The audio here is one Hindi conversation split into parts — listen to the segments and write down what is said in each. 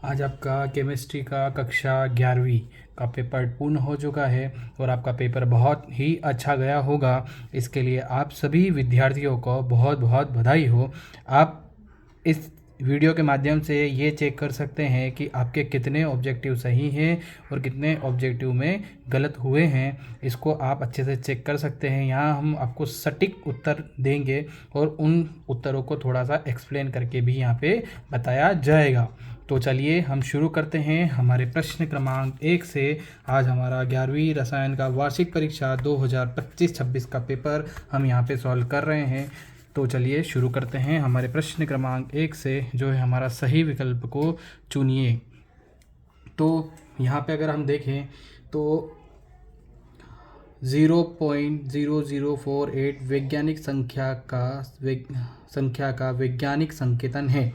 आज आपका केमिस्ट्री का कक्षा 11वीं का पेपर पूर्ण हो चुका है और आपका पेपर बहुत ही अच्छा गया होगा। इसके लिए आप सभी विद्यार्थियों को बहुत बहुत बधाई हो। आप इस वीडियो के माध्यम से ये चेक कर सकते हैं कि आपके कितने ऑब्जेक्टिव सही हैं और कितने ऑब्जेक्टिव में गलत हुए हैं। इसको आप अच्छे से चेक कर सकते हैं। यहाँ हम आपको सटीक उत्तर देंगे और उन उत्तरों को थोड़ा सा एक्सप्लेन करके भी यहाँ पे बताया जाएगा। तो चलिए हम शुरू करते हैं हमारे प्रश्न क्रमांक 1 से। आज हमारा 11वीं रसायन का वार्षिक परीक्षा 2025-26 का पेपर हम यहाँ पे सॉल्व कर रहे हैं। तो चलिए शुरू करते हैं हमारे प्रश्न क्रमांक 1 से, जो है हमारा सही विकल्प को चुनिए। तो यहाँ पे अगर हम देखें तो 0.0048 वैज्ञानिक संख्या का वैज्ञानिक संकेतन है।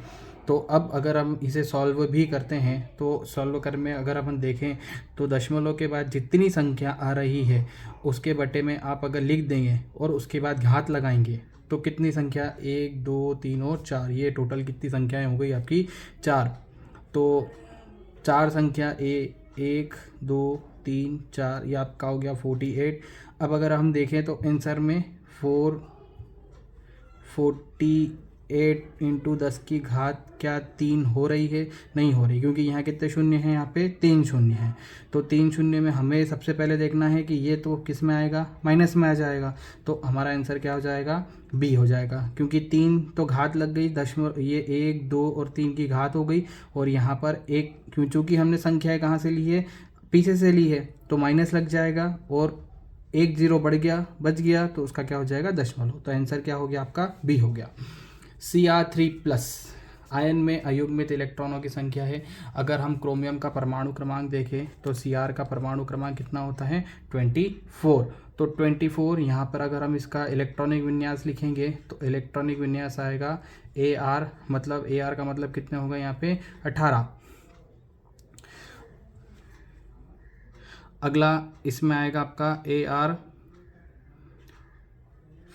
तो अब अगर हम इसे सॉल्व भी करते हैं तो सॉल्व कर में अगर अपन देखें तो दशमलव के बाद जितनी संख्या आ रही है उसके बटे में आप अगर लिख देंगे और उसके बाद घात लगाएंगे तो कितनी संख्या 1 2 3 और 4, ये टोटल कितनी संख्याएं हो गई आपकी 4। तो 4 संख्या 1 2 3 4 ये आपका हो गया 48। अब अगर हम देखें तो आंसर में 48 इंटू 10 की घात क्या 3 हो रही है? नहीं हो रही, क्योंकि यहाँ कितने शून्य हैं, यहाँ पे 3 शून्य हैं। तो 3 शून्य में हमें सबसे पहले देखना है कि ये तो किस में आएगा, माइनस में आ जाएगा। तो हमारा आंसर क्या हो जाएगा, बी हो जाएगा, क्योंकि 3 तो घात लग गई, दशमलव ये 1 2 और 3 की घात हो गई। और यहाँ पर एक क्योंकि हमने संख्याएं कहाँ से ली है, पीछे से ली है, तो माइनस लग जाएगा और एक जीरो बढ़ गया बच गया, तो उसका क्या हो जाएगा दशमलव। तो आंसर क्या हो गया आपका, बी हो गया। Cr3+ आयन में अयुग्मित इलेक्ट्रॉनों की संख्या है। अगर हम क्रोमियम का परमाणु क्रमांक देखें तो Cr का परमाणु क्रमांक कितना होता है, 24। तो 24 यहाँ पर अगर हम इसका इलेक्ट्रॉनिक विन्यास लिखेंगे तो इलेक्ट्रॉनिक विन्यास आएगा Ar, मतलब Ar का मतलब कितने होगा यहाँ पे 18। अगला इसमें आएगा आपका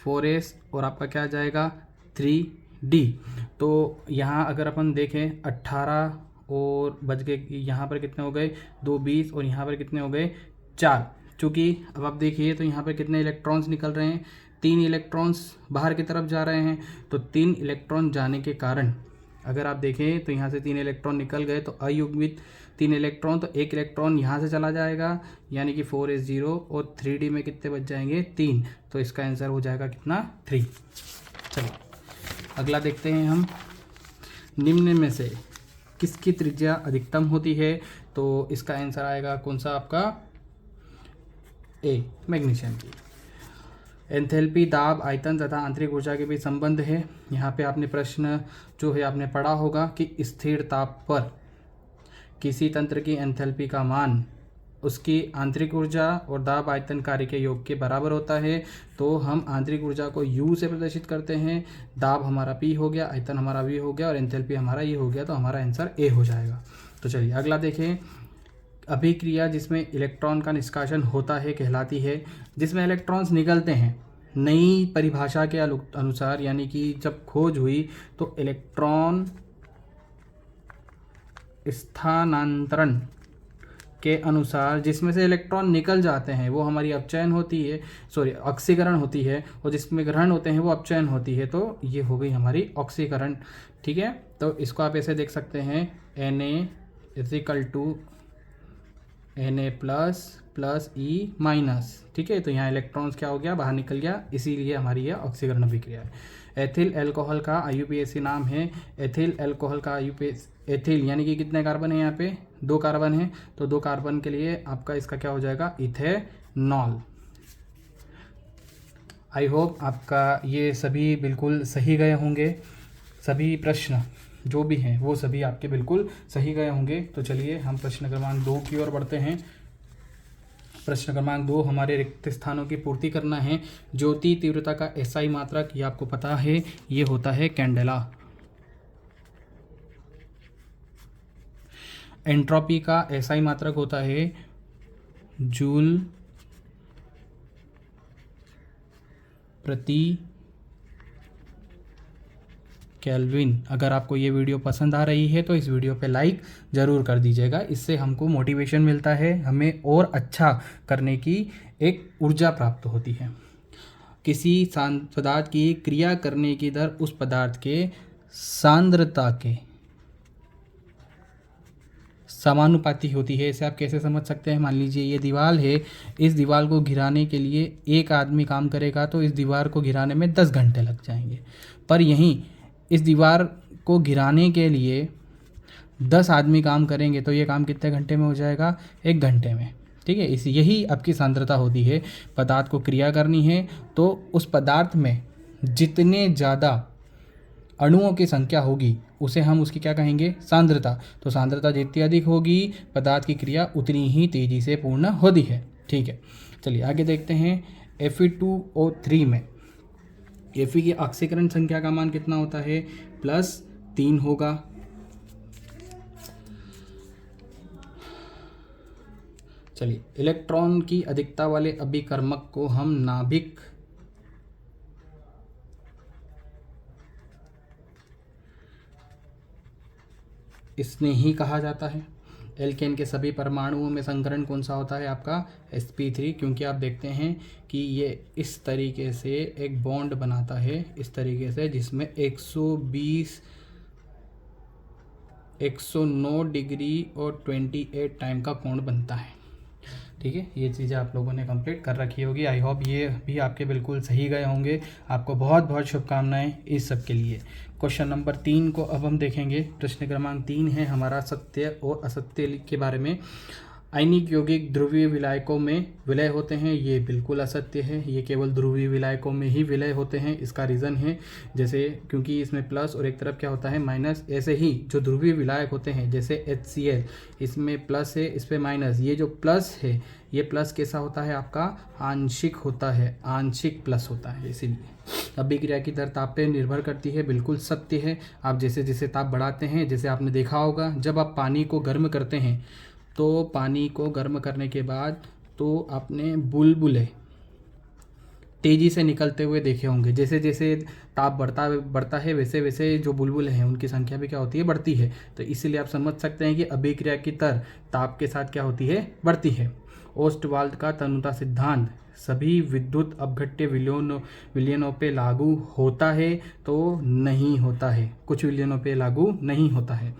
Ar4s और आपका क्या आ जाएगा 3D। तो यहाँ अगर अपन देखें 18 और बच गए, यहाँ पर कितने हो गए 2 20 और यहाँ पर कितने हो गए 4। चूँकि अब आप देखिए तो यहाँ पर कितने इलेक्ट्रॉन्स निकल रहे हैं, 3 इलेक्ट्रॉन्स बाहर की तरफ जा रहे हैं। तो 3 इलेक्ट्रॉन जाने के कारण अगर आप देखें तो यहाँ से 3 इलेक्ट्रॉन निकल गए, तो अयुग्मित 3 इलेक्ट्रॉन, तो एक इलेक्ट्रॉन यहाँ से चला जाएगा, यानी कि 4s0 और 3D में कितने बच जाएंगे 3। तो इसका आंसर हो जाएगा कितना 3। चलो अगला देखते हैं हम, निम्न में से किसकी त्रिज्या अधिकतम होती है? तो इसका आंसर आएगा कौन सा आपका, ए, मैग्नीशियम की। एंथैल्पी दाब आयतन तथा आंतरिक ऊर्जा के बीच संबंध है। यहाँ पे आपने प्रश्न जो है आपने पढ़ा होगा कि स्थिर ताप पर किसी तंत्र की एंथैल्पी का मान उसकी आंतरिक ऊर्जा और दाब आयतन कार्य के योग के बराबर होता है। तो हम आंतरिक ऊर्जा को U से प्रदर्शित करते हैं, दाब हमारा P हो गया, आयतन हमारा V हो गया और एंथैल्पी हमारा ये हो गया। तो हमारा आंसर A हो जाएगा। तो चलिए अगला देखें, अभिक्रिया जिसमें इलेक्ट्रॉन का निष्कासन होता है कहलाती है। जिसमें इलेक्ट्रॉन्स निकलते हैं, नई परिभाषा के अनुसार, यानी कि जब खोज हुई तो इलेक्ट्रॉन स्थानांतरण के अनुसार जिसमें से इलेक्ट्रॉन निकल जाते हैं वो हमारी अपचयन होती है, ऑक्सीकरण होती है, और जिसमें ग्रहण होते हैं वो अपचयन होती है। तो ये हो गई हमारी ऑक्सीकरण। ठीक है, तो इसको आप ऐसे देख सकते हैं, Na प्लस E माइनस। ठीक है, तो यहाँ इलेक्ट्रॉन्स क्या हो गया, बाहर निकल गया, इसीलिए हमारी यह ऑक्सीकरण अभिक्रिया है। एथिल अल्कोहल का IUPAC नाम है। एथिल अल्कोहल का एथिल यानी कि कितने कार्बन है, यहाँ पे 2 कार्बन है, तो 2 कार्बन के लिए आपका इसका क्या हो जाएगा, इथेनॉल। आई होप आपका ये सभी बिल्कुल सही गए होंगे, सभी प्रश्न जो भी हैं वो सभी आपके बिल्कुल सही गए होंगे। तो चलिए हम प्रश्न क्रमांक 2 की ओर बढ़ते हैं। प्रश्न क्रमांक 2, हमारे रिक्त स्थानों की पूर्ति करना है। ज्योति तीव्रता का SI मात्रक, ये आपको पता है, ये होता है कैंडेला। एंट्रोपी का SI मात्रक होता है जूल प्रति केल्विन। अगर आपको ये वीडियो पसंद आ रही है तो इस वीडियो पे लाइक ज़रूर कर दीजिएगा, इससे हमको मोटिवेशन मिलता है, हमें और अच्छा करने की एक ऊर्जा प्राप्त होती है। किसी पदार्थ की क्रिया करने की दर उस पदार्थ के सांद्रता के समानुपाती होती है। इसे आप कैसे समझ सकते हैं? मान लीजिए ये दीवार है, इस दीवार को घिराने के लिए एक आदमी काम करेगा तो इस दीवार को घिराने में 10 घंटे लग जाएंगे, पर यहीं इस दीवार को घिराने के लिए 10 आदमी काम करेंगे तो ये काम कितने घंटे में हो जाएगा? 1 घंटे में। ठीक है, यही आपकी सांद्रता होती है। पदार्थ को क्रिया करनी है तो उस पदार्थ में जितने ज़्यादा अणुओं की संख्या होगी उसे हम उसकी क्या कहेंगे? सांद्रता। तो सांद्रता जितनी अधिक होगी पदार्थ की क्रिया उतनी ही तेज़ी से पूर्ण होती है। ठीक है, चलिए आगे देखते हैं। Fe2O3 में Fe की ऑक्सीकरण संख्या का मान कितना होता है? +3 होगा। चलिए, इलेक्ट्रॉन की अधिकता वाले अभिकर्मक को हम नाभिक स्नेही कहा जाता है। एल्केन के सभी परमाणुओं में संकरण कौन सा होता है? आपका sp3, क्योंकि आप देखते हैं कि ये इस तरीके से एक बॉन्ड बनाता है, इस तरीके से, जिसमें 109 डिग्री और 28 टाइम का कोण बनता है। ठीक है, ये चीज़ें आप लोगों ने कंप्लीट कर रखी होगी। आई होप ये भी आपके बिल्कुल सही गए होंगे। आपको बहुत बहुत शुभकामनाएं इस सब के लिए। क्वेश्चन नंबर 3 को अब हम देखेंगे। प्रश्न क्रमांक 3 है हमारा सत्य और असत्य के बारे में। आयनिक यौगिक ध्रुवीय विलायकों में विलय होते हैं, ये बिल्कुल असत्य है। ये केवल ध्रुवीय विलायकों में ही विलय होते हैं। इसका रीज़न है जैसे क्योंकि इसमें प्लस और एक तरफ क्या होता है? माइनस। ऐसे ही जो ध्रुवीय विलायक होते हैं जैसे HCl, इसमें प्लस है, इस पर माइनस। ये जो प्लस है ये प्लस कैसा होता है? आपका आंशिक होता है, आंशिक प्लस होता है। इसीलिए अभिक्रिया की दर ताप पे निर्भर करती है, बिल्कुल सत्य है। आप जैसे जैसे ताप बढ़ाते हैं, जैसे आपने देखा होगा जब आप पानी को गर्म करते हैं तो पानी को गर्म करने के बाद तो आपने बुलबुले तेज़ी से निकलते हुए देखे होंगे। जैसे जैसे ताप बढ़ता है वैसे वैसे जो बुलबुले हैं उनकी संख्या भी क्या होती है? बढ़ती है। तो इसीलिए आप समझ सकते हैं कि अभिक्रिया की दर ताप के साथ क्या होती है? बढ़ती है। ओस्टवाल्ड का तन्यता सिद्धांत सभी विद्युत अपघट्य विलयनों पे लागू होता है तो नहीं होता है, कुछ विलयनों पे लागू नहीं होता है।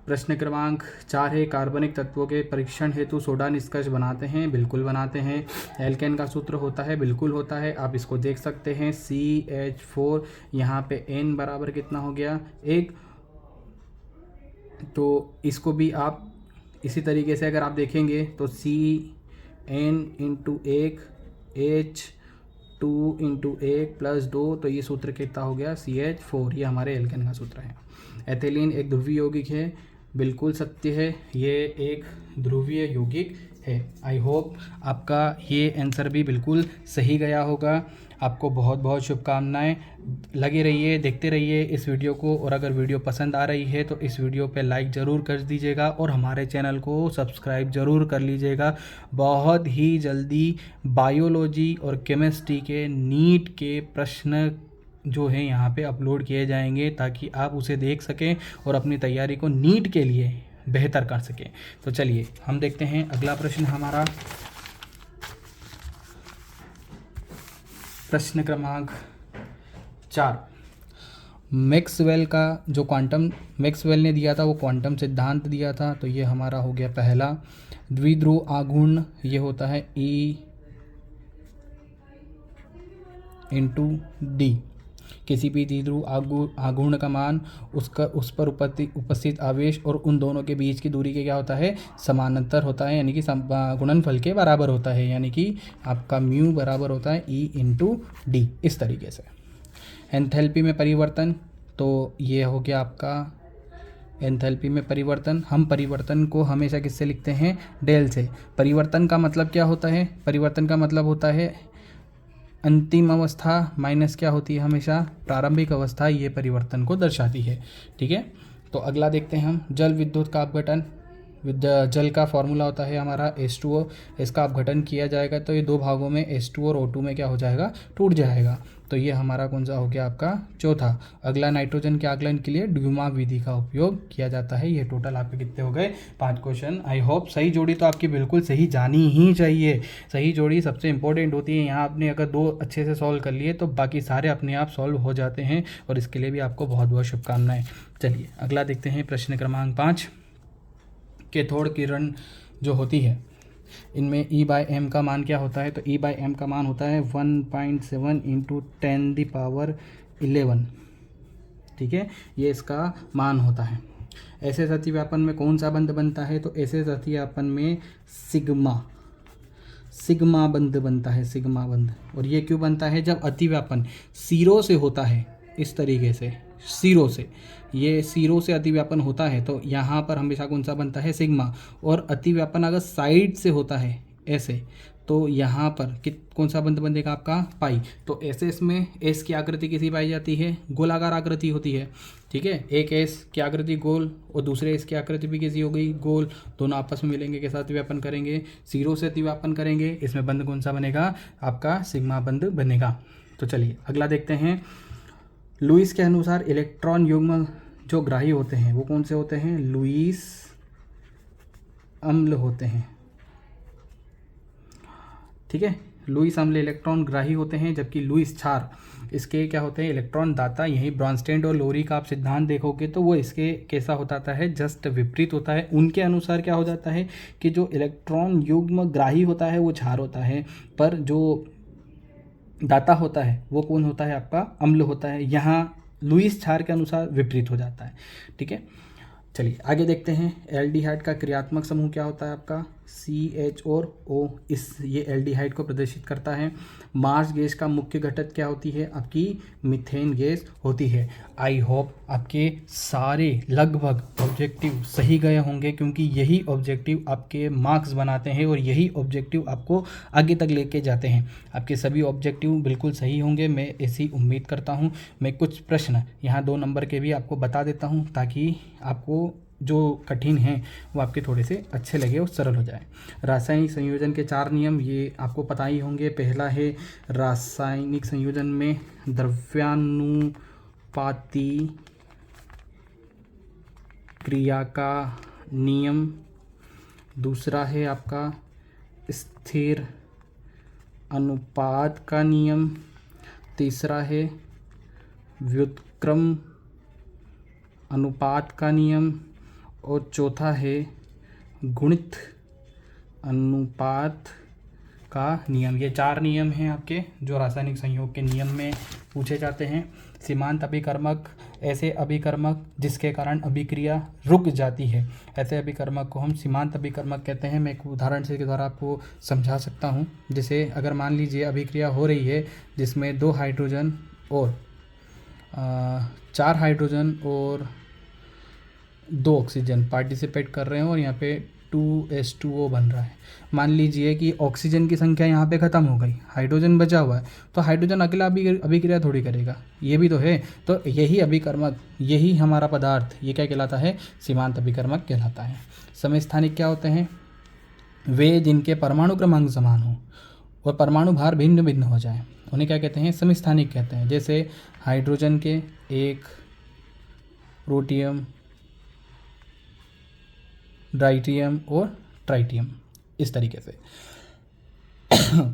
प्रश्न क्रमांक 4 है कार्बनिक तत्वों के परीक्षण हेतु सोडा निष्कर्ष बनाते हैं, बिल्कुल बनाते हैं। एल्केन का सूत्र होता है, बिल्कुल होता है। आप इसको देख सकते हैं CH4, यहाँ पे N बराबर कितना हो गया? 1। तो इसको भी आप इसी तरीके से अगर आप देखेंगे तो CN × 1 H2 × 1 + 2, तो ये सूत्र कितना हो गया? CH4। ये हमारे एल्केन का सूत्र है। एथिलीन एक ध्रुवीय यौगिक है, बिल्कुल सत्य है, ये एक ध्रुवीय यौगिक है। आई होप आपका ये आंसर भी बिल्कुल सही गया होगा। आपको बहुत बहुत शुभकामनाएं। लगे रहिए, देखते रहिए इस वीडियो को, और अगर वीडियो पसंद आ रही है तो इस वीडियो पे लाइक ज़रूर कर दीजिएगा और हमारे चैनल को सब्सक्राइब ज़रूर कर लीजिएगा। बहुत ही जल्दी बायोलॉजी और केमिस्ट्री के नीट के प्रश्न जो है यहाँ पे अपलोड किए जाएंगे ताकि आप उसे देख सकें और अपनी तैयारी को नीट के लिए बेहतर कर सकें। तो चलिए हम देखते हैं अगला प्रश्न हमारा। प्रश्न क्रमांक 4। मैक्सवेल का जो क्वांटम मैक्सवेल ने दिया था वो क्वांटम सिद्धांत दिया था, तो ये हमारा हो गया पहला। द्विध्रुव आघूर्ण ये होता है E × D। किसी भी द्विध्रुव आघूर्ण का मान उस पर उपस्थित आवेश और उन दोनों के बीच की दूरी के क्या होता है? समानांतर होता है, यानी कि गुणनफल के बराबर होता है, यानी कि आपका म्यू बराबर होता है E × D। इस तरीके से एंथैल्पी में परिवर्तन, तो ये हो गया आपका एंथैल्पी में परिवर्तन। हम परिवर्तन को हमेशा किससे लिखते हैं? डेल से। परिवर्तन का मतलब क्या होता है? परिवर्तन का मतलब होता है अंतिम अवस्था माइनस क्या होती है? हमेशा प्रारंभिक अवस्था। ये परिवर्तन को दर्शाती है। ठीक है, तो अगला देखते हैं हम। जल विद्युत का अपघटन, जल का फॉर्मूला होता है हमारा H2O। इसका अपघटन किया जाएगा तो ये दो भागों में H2 और O2 में क्या हो जाएगा, टूट जाएगा। तो ये हमारा कौन सा हो गया आपका चौथा। अगला नाइट्रोजन के आकलन के लिए ड्यूमा विधि का उपयोग किया जाता है। ये टोटल आपके कितने हो गए, 5 क्वेश्चन। आई होप सही जोड़ी तो आपकी बिल्कुल सही जानी ही चाहिए। सही जोड़ी सबसे इंपॉर्टेंट होती है। यहाँ आपने अगर 2 अच्छे से सॉल्व कर लिए तो बाकी सारे अपने आप सॉल्व हो जाते हैं, और इसके लिए भी आपको बहुत बहुत शुभकामनाएं। चलिए अगला देखते हैं, प्रश्न क्रमांक 5। कैथोड किरण जो होती है इनमें E/m का मान क्या होता है, तो E/m का मान होता है 1.7 × 10⁻11। ठीक है, ये इसका मान होता है। ऐसे अतिव्यापन में कौन सा बंध बनता है, तो ऐसे अतिव्यापन में सिग्मा बंध बनता है, सिग्मा बंध। और ये क्यों बनता है, जब अतिव्यापन सिरों से होता है, इस तरीके से सिरों से, ये सिरों से अतिव्यापन होता है तो यहाँ पर हमेशा कौन सा बनता है, सिग्मा। और अतिव्यापन अगर साइड से होता है ऐसे, तो यहाँ पर कौन सा बंध बनेगा आपका, पाई। तो ऐसे इसमें एस की आकृति कैसी पाई जाती है, गोलाकार आकृति होती है। ठीक है, एक एस की आकृति गोल और दूसरे एस की आकृति भी कैसी हो गई, गोल। दोनों आपस में मिलेंगे, कैसा अतिव्यापन करेंगे, सिरों से अतिव्यापन करेंगे। इसमें बंध कौन सा बनेगा, आपका सिग्मा बंध बनेगा। तो चलिए अगला देखते हैं। लुईस के अनुसार इलेक्ट्रॉन युग्म जो ग्राही होते हैं वो कौन से होते हैं, लुईस अम्ल होते हैं। ठीक है, लुईस अम्ल इलेक्ट्रॉन ग्राही होते हैं, जबकि लुईस क्षार इसके क्या होते हैं, इलेक्ट्रॉन दाता। यही ब्रॉन्स्टेड और लोरी का आप सिद्धांत देखोगे तो वो इसके कैसा होता है, जस्ट विपरीत होता है। उनके अनुसार क्या हो जाता है कि जो इलेक्ट्रॉन युग्म ग्राही होता है वो क्षार होता है, पर जो दाता होता है वो कौन होता है, आपका अम्ल होता है। यहाँ लुईस क्षार के अनुसार विपरीत हो जाता है। ठीक है, चलिए आगे देखते हैं। एल्डिहाइड का क्रियात्मक समूह क्या होता है आपका, CH और O। ये एल्डिहाइड को प्रदर्शित करता है। मार्स गैस का मुख्य घटक क्या होती है, आपकी मीथेन गैस होती है। आई होप आपके सारे लगभग ऑब्जेक्टिव सही गए होंगे, क्योंकि यही ऑब्जेक्टिव आपके मार्क्स बनाते हैं और यही ऑब्जेक्टिव आपको आगे तक लेके जाते हैं। आपके सभी ऑब्जेक्टिव बिल्कुल सही होंगे, मैं ऐसी उम्मीद करता हूँ। मैं कुछ प्रश्न यहाँ 2 नंबर के भी आपको बता देता हूँ, ताकि आपको जो कठिन हैं वो आपके थोड़े से अच्छे लगे और सरल हो जाए। रासायनिक संयोजन के 4 नियम, ये आपको पता ही होंगे। पहला है रासायनिक संयोजन में द्रव्यानुपाती क्रिया का नियम। दूसरा है आपका स्थिर अनुपात का नियम। तीसरा है व्युत्क्रम अनुपात का नियम। और चौथा है गुणित अनुपात का नियम। ये 4 नियम हैं आपके जो रासायनिक संयोग के नियम में पूछे जाते हैं। सीमांत अभिकर्मक, ऐसे अभिकर्मक जिसके कारण अभिक्रिया रुक जाती है, ऐसे अभिकर्मक को हम सीमांत अभिकर्मक कहते हैं। मैं एक उदाहरण से के द्वारा आपको समझा सकता हूँ। जैसे अगर मान लीजिए अभिक्रिया हो रही है जिसमें 2 हाइड्रोजन और 4 हाइड्रोजन और 2 ऑक्सीजन पार्टिसिपेट कर रहे हैं और यहाँ पे 2H2O बन रहा है। मान लीजिए कि ऑक्सीजन की संख्या यहाँ पे ख़त्म हो गई, हाइड्रोजन बचा हुआ है, तो हाइड्रोजन अकेला अभिक्रिया थोड़ी करेगा, ये भी तो है। तो यही अभिकर्मक, यही हमारा पदार्थ, ये क्या कहलाता है, सीमांत अभिकर्मक कहलाता है। समस्थानिक क्या होते हैं, वे जिनके परमाणु क्रमांक समान हो और परमाणु भार भिन्न भिन्न हो जाए, उन्हें क्या कहते हैं, समस्थानिक कहते हैं। जैसे हाइड्रोजन के 1 प्रोटियम, ड्राइटियम और ट्राइटियम, इस तरीके से।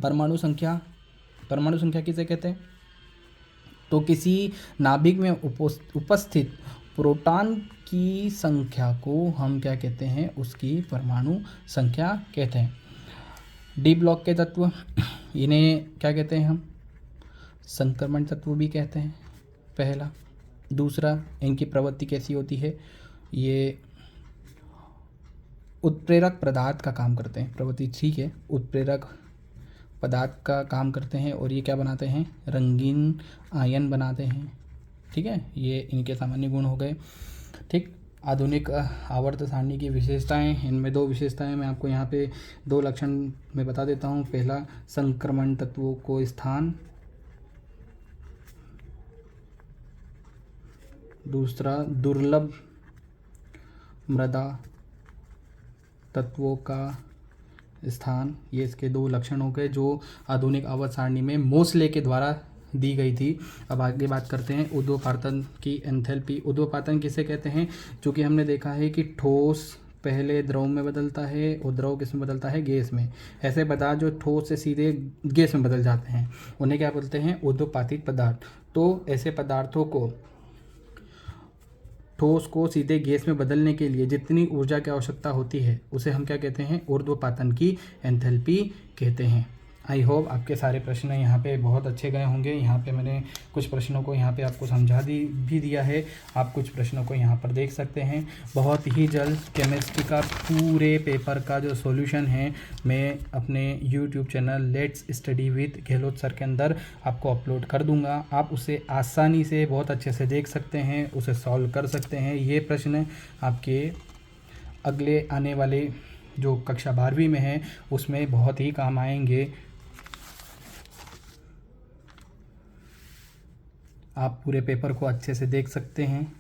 परमाणु संख्या किसे कहते हैं, तो किसी नाभिक में उपस्थित प्रोटॉन की संख्या को हम क्या कहते हैं, उसकी परमाणु संख्या कहते हैं। डी ब्लॉक के तत्व, इन्हें क्या कहते हैं हम, संक्रमण तत्व भी कहते हैं, पहला। दूसरा, इनकी प्रवृत्ति कैसी होती है, ये उत्प्रेरक पदार्थ का काम करते हैं, प्रवृत्ति ठीक है, उत्प्रेरक पदार्थ का काम करते हैं। और ये क्या बनाते हैं, रंगीन आयन बनाते हैं। ठीक है, ये इनके सामान्य गुण हो गए। ठीक, आधुनिक आवर्त सारणी की विशेषताएं, इनमें 2 विशेषताएं मैं आपको यहाँ पे 2 लक्षण में बता देता हूँ। पहला, संक्रमण तत्वों को स्थान। दूसरा, दुर्लभ मृदा तत्वों का स्थान, ये इसके 2 लक्षण हो गए जो आधुनिक आवर्त सारणी में मोसले के द्वारा दी गई थी। अब आगे बात करते हैं ऊर्ध्वपातन की एंथैल्पी। ऊर्ध्वपातन किसे कहते हैं? चूँकि हमने देखा है कि ठोस पहले द्रव में बदलता है और द्रव किस में बदलता है? गैस में। ऐसे पदार्थ जो ठोस से सीधे गैस में बदल जाते हैं उन्हें क्या बोलते हैं? ऊर्ध्वपातित पदार्थ। तो ऐसे पदार्थों को, ठोस को सीधे गैस में बदलने के लिए जितनी ऊर्जा की आवश्यकता होती है उसे हम क्या कहते हैं? ऊर्ध्वपातन की एंथैल्पी कहते हैं। आई होप आपके सारे प्रश्न यहाँ पे बहुत अच्छे गए होंगे। यहाँ पे मैंने कुछ प्रश्नों को यहाँ पे आपको समझा भी दिया है। आप कुछ प्रश्नों को यहाँ पर देख सकते हैं। बहुत ही जल्द केमिस्ट्री का पूरे पेपर का जो सॉल्यूशन है मैं अपने YouTube channel let's study with Gehlot sir के अंदर आपको अपलोड कर दूँगा। आप उसे आसानी से बहुत अच्छे से देख सकते हैं, उसे सॉल्व कर सकते हैं। ये प्रश्न आपके अगले आने वाले जो कक्षा 12वीं में है उसमें बहुत ही काम आएंगे। आप पूरे पेपर को अच्छे से देख सकते हैं।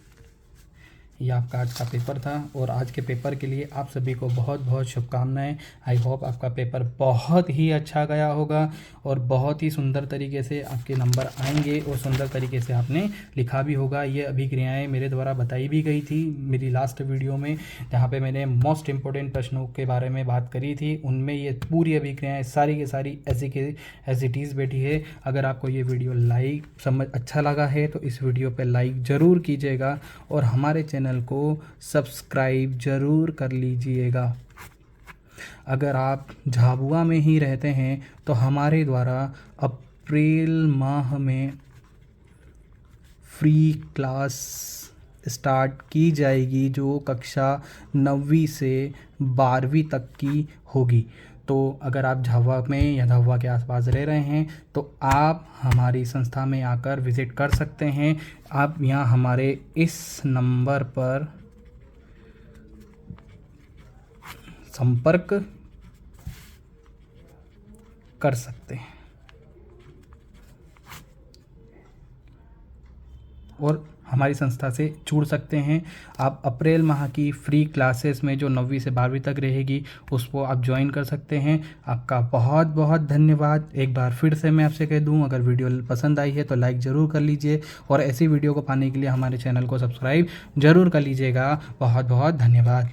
यह आपका आज का पेपर था और आज के पेपर के लिए आप सभी को बहुत बहुत शुभकामनाएं। आई होप आपका पेपर बहुत ही अच्छा गया होगा और बहुत ही सुंदर तरीके से आपके नंबर आएंगे और सुंदर तरीके से आपने लिखा भी होगा। ये अभिक्रियाएं मेरे द्वारा बताई भी गई थी मेरी लास्ट वीडियो में, जहाँ पे मैंने मोस्ट इम्पोर्टेंट प्रश्नों के बारे में बात करी थी। उनमें ये पूरी अभिक्रियाएँ सारी की सारी ऐसी के एज इट इज़ बैठी है। अगर आपको ये वीडियो अच्छा लगा है तो इस वीडियो पर लाइक ज़रूर कीजिएगा और हमारे चैनल को सब्सक्राइब जरूर कर लीजिएगा। अगर आप झाबुआ में ही रहते हैं तो हमारे द्वारा अप्रैल माह में फ्री क्लास स्टार्ट की जाएगी जो कक्षा 9वीं से 12वीं तक की होगी। तो अगर आप झाबुआ में या झाबुआ के आसपास रह रहे हैं तो आप हमारी संस्था में आकर विज़िट कर सकते हैं। आप यहाँ हमारे इस नंबर पर संपर्क कर सकते हैं और हमारी संस्था से जुड़ सकते हैं। आप अप्रैल माह की फ्री क्लासेस में जो 9वीं से 12वीं तक रहेगी उसको आप ज्वाइन कर सकते हैं। आपका बहुत बहुत धन्यवाद। एक बार फिर से मैं आपसे कह दूं, अगर वीडियो पसंद आई है तो लाइक ज़रूर कर लीजिए और ऐसी वीडियो को पाने के लिए हमारे चैनल को सब्सक्राइब ज़रूर कर लीजिएगा। बहुत बहुत धन्यवाद।